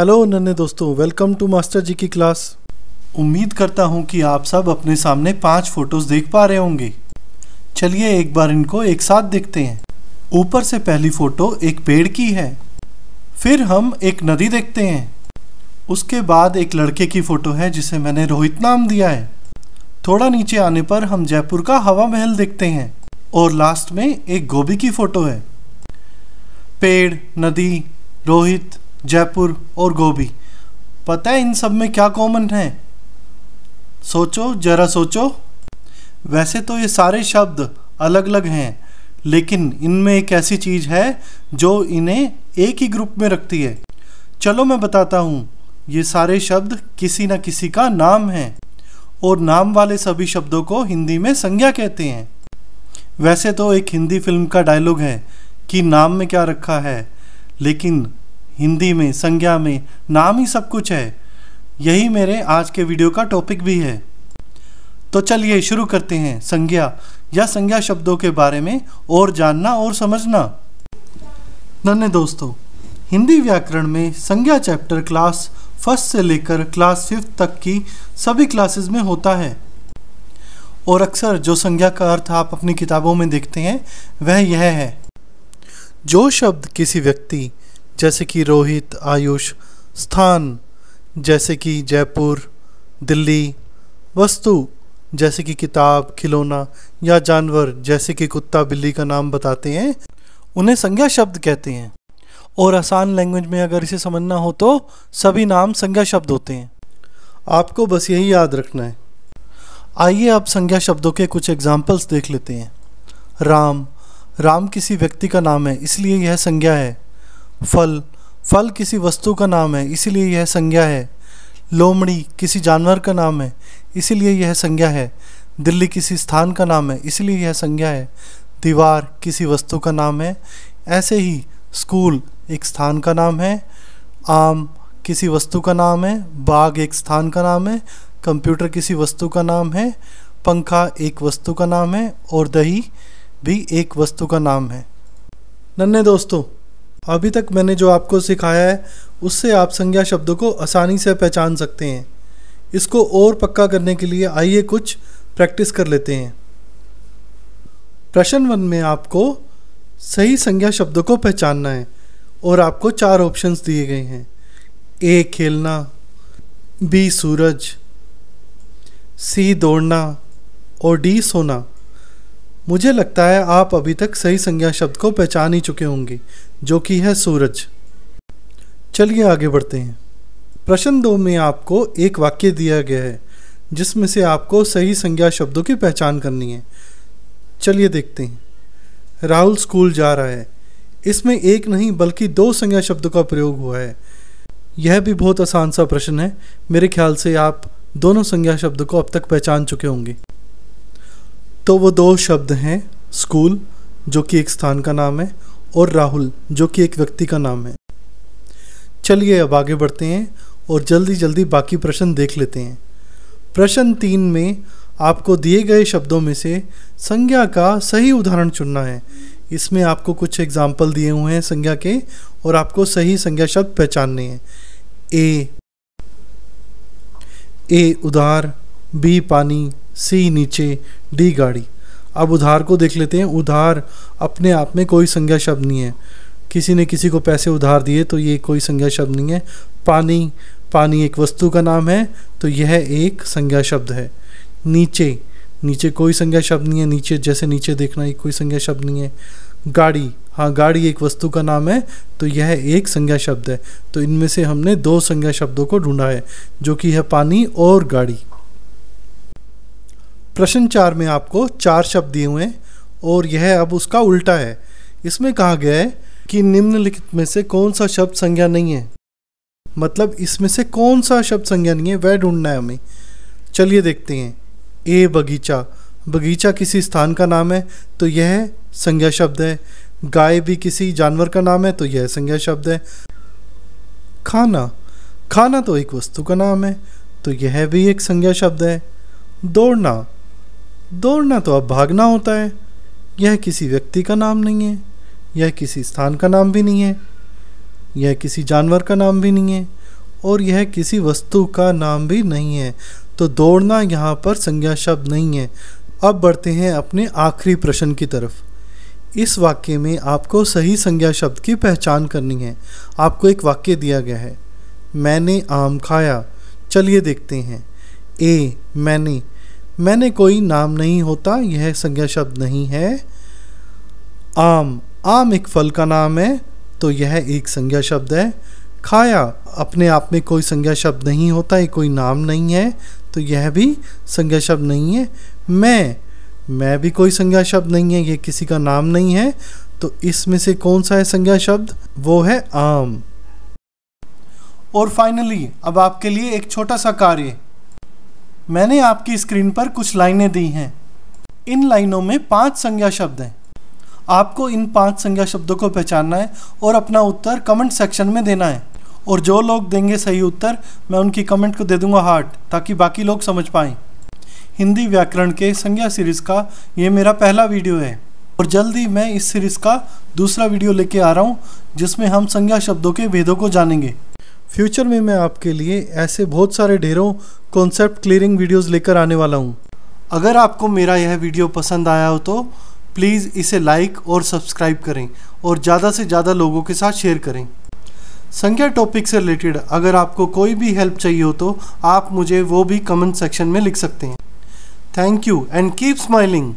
Hello नन्हे दोस्तों, welcome to master जी की क्लास। उम्मीद करता हूँ कि आप सब अपने सामने 5 फोटोज देख पा रहे होंगे। चलिए एक बार इनको एक साथ देखते हैं। ऊपर से पहली फोटो एक पेड़ की है, फिर हम एक नदी देखते हैं, उसके बाद एक लड़के की फोटो है जिसे मैंने रोहित नाम दिया है। थोड़ा नीचे आने पर हम जयपुर का हवा महल देखते हैं और लास्ट में एक गोभी की फोटो है। पेड़, नदी, रोहित, जयपुर और गोभी, पता है इन सब में क्या कॉमन है? सोचो, जरा सोचो। वैसे तो ये सारे शब्द अलग अलग हैं, लेकिन इनमें एक ऐसी चीज है जो इन्हें एक ही ग्रुप में रखती है। चलो मैं बताता हूँ। ये सारे शब्द किसी न किसी का नाम है और नाम वाले सभी शब्दों को हिंदी में संज्ञा कहते हैं। वैसे तो एक हिंदी फिल्म का डायलॉग है कि नाम में क्या रखा है, लेकिन हिंदी में संज्ञा में नाम ही सब कुछ है। यही मेरे आज के वीडियो का टॉपिक भी है। तो चलिए शुरू करते हैं संज्ञा या संज्ञा शब्दों के बारे में और जानना और समझना। नन्हे दोस्तों, हिंदी व्याकरण में संज्ञा चैप्टर क्लास 1 से लेकर क्लास 5 तक की सभी क्लासेस में होता है और अक्सर जो संज्ञा का अर्थ आप अपनी किताबों में देखते हैं वह यह है। जो शब्द किसी व्यक्ति जैसे कि रोहित, आयुष, स्थान जैसे कि जयपुर, दिल्ली, वस्तु जैसे कि किताब, खिलौना या जानवर जैसे कि कुत्ता, बिल्ली का नाम बताते हैं, उन्हें संज्ञा शब्द कहते हैं। और आसान लैंग्वेज में अगर इसे समझना हो तो सभी नाम संज्ञा शब्द होते हैं। आपको बस यही याद रखना है। आइए अब संज्ञा शब्दों के कुछ एग्जाम्पल्स देख लेते हैं। राम, राम किसी व्यक्ति का नाम है इसलिए यह संज्ञा है। फल, फल किसी वस्तु का नाम है इसीलिए यह संज्ञा है। लोमड़ी किसी जानवर का नाम है इसीलिए यह संज्ञा है। दिल्ली किसी स्थान का नाम है इसलिए यह संज्ञा है। दीवार किसी वस्तु का नाम है। ऐसे ही स्कूल एक स्थान का नाम है। आम किसी वस्तु का नाम है। बाग एक स्थान का नाम है। कंप्यूटर किसी वस्तु का नाम है। पंखा एक वस्तु का नाम है और दही भी एक वस्तु का नाम है। नन्हे दोस्तों, अभी तक मैंने जो आपको सिखाया है उससे आप संज्ञा शब्दों को आसानी से पहचान सकते हैं। इसको और पक्का करने के लिए आइए कुछ प्रैक्टिस कर लेते हैं। प्रश्न 1 में आपको सही संज्ञा शब्दों को पहचानना है और आपको 4 ऑप्शंस दिए गए हैं। ए खेलना, बी सूरज, सी दौड़ना और डी सोना। मुझे लगता है आप अभी तक सही संज्ञा शब्द को पहचान ही चुके होंगे, जो कि है सूरज। चलिए आगे बढ़ते हैं। प्रश्न 2 में आपको एक वाक्य दिया गया है जिसमें से आपको सही संज्ञा शब्दों की पहचान करनी है। चलिए देखते हैं। राहुल स्कूल जा रहा है, इसमें एक नहीं बल्कि 2 संज्ञा शब्दों का प्रयोग हुआ है। यह भी बहुत आसान सा प्रश्न है। मेरे ख्याल से आप दोनों संज्ञा शब्दों को अब तक पहचान चुके होंगे। तो वो 2 शब्द हैं, स्कूल जो कि एक स्थान का नाम है और राहुल जो कि एक व्यक्ति का नाम है। चलिए अब आगे बढ़ते हैं और जल्दी जल्दी बाकी प्रश्न देख लेते हैं। प्रश्न 3 में आपको दिए गए शब्दों में से संज्ञा का सही उदाहरण चुनना है। इसमें आपको कुछ एग्जाम्पल दिए हुए हैं संज्ञा के और आपको सही संज्ञा शब्द पहचानने हैं। ए उधार, बी पानी, सी नीचे, डी गाड़ी। अब उधार को देख लेते हैं। उधार अपने आप में कोई संज्ञा शब्द नहीं है। किसी ने किसी को पैसे उधार दिए तो ये कोई संज्ञा शब्द नहीं है। पानी, पानी एक वस्तु का नाम है तो यह एक संज्ञा शब्द है। नीचे, नीचे कोई संज्ञा शब्द नहीं है। नीचे जैसे नीचे देखना ये कोई संज्ञा शब्द नहीं है। गाड़ी, हाँ गाड़ी एक वस्तु का नाम है तो यह एक संज्ञा शब्द है। तो इनमें से हमने 2 संज्ञा शब्दों को ढूंढा है जो कि है पानी और गाड़ी। प्रश्न 4 में आपको 4 शब्द दिए हुए हैं और यह अब उसका उल्टा है। इसमें कहा गया है कि निम्नलिखित में से कौन सा शब्द संज्ञा नहीं है, मतलब इसमें से कौन सा शब्द संज्ञा नहीं है वह ढूंढना है हमें। चलिए देखते हैं। ए बगीचा, बगीचा किसी स्थान का नाम है तो यह संज्ञा शब्द है। गाय भी किसी जानवर का नाम है तो यह संज्ञा शब्द है। खाना, खाना तो एक वस्तु का नाम है तो यह भी एक संज्ञा शब्द है। दौड़ना, दौड़ना तो अब भागना होता है, यह किसी व्यक्ति का नाम नहीं है, यह किसी स्थान का नाम भी नहीं है, यह किसी जानवर का नाम भी नहीं है और यह किसी वस्तु का नाम भी नहीं है, तो दौड़ना यहाँ पर संज्ञा शब्द नहीं है। अब बढ़ते हैं अपने आखिरी प्रश्न की तरफ। इस वाक्य में आपको सही संज्ञा शब्द की पहचान करनी है। आपको एक वाक्य दिया गया है, मैंने आम खाया। चलिए देखते हैं। ए मैंने कोई नाम नहीं होता, यह संज्ञा शब्द नहीं है। आम एक फल का नाम है, तो यह एक संज्ञा शब्द है। खाया अपने आप में कोई संज्ञा शब्द नहीं होता, ये कोई नाम नहीं है, तो यह भी संज्ञा शब्द नहीं है। मैं भी कोई संज्ञा शब्द नहीं है, ये किसी का नाम नहीं है, तो इसमें से कौन सा है संज्ञा शब्द? वो है आम। और फाइनली अब आपके लिए एक छोटा सा कार्य। मैंने आपकी स्क्रीन पर कुछ लाइनें दी हैं। इन लाइनों में 5 संज्ञा शब्द हैं। आपको इन 5 संज्ञा शब्दों को पहचानना है और अपना उत्तर कमेंट सेक्शन में देना है। और जो लोग देंगे सही उत्तर, मैं उनकी कमेंट को दे दूंगा हार्ट, ताकि बाकी लोग समझ पाएं। हिंदी व्याकरण के संज्ञा सीरीज़ का ये मेरा पहला वीडियो है और जल्दी मैं इस सीरीज़ का दूसरा वीडियो लेके आ रहा हूँ, जिसमें हम संज्ञा शब्दों के भेदों को जानेंगे। फ्यूचर में मैं आपके लिए ऐसे बहुत सारे ढेरों कॉन्सेप्ट क्लियरिंग वीडियोस लेकर आने वाला हूँ। अगर आपको मेरा यह वीडियो पसंद आया हो तो प्लीज़ इसे लाइक और सब्सक्राइब करें और ज़्यादा से ज़्यादा लोगों के साथ शेयर करें। संज्ञा टॉपिक से रिलेटेड अगर आपको कोई भी हेल्प चाहिए हो तो आप मुझे वो भी कमेंट सेक्शन में लिख सकते हैं। Thank you and keep smiling.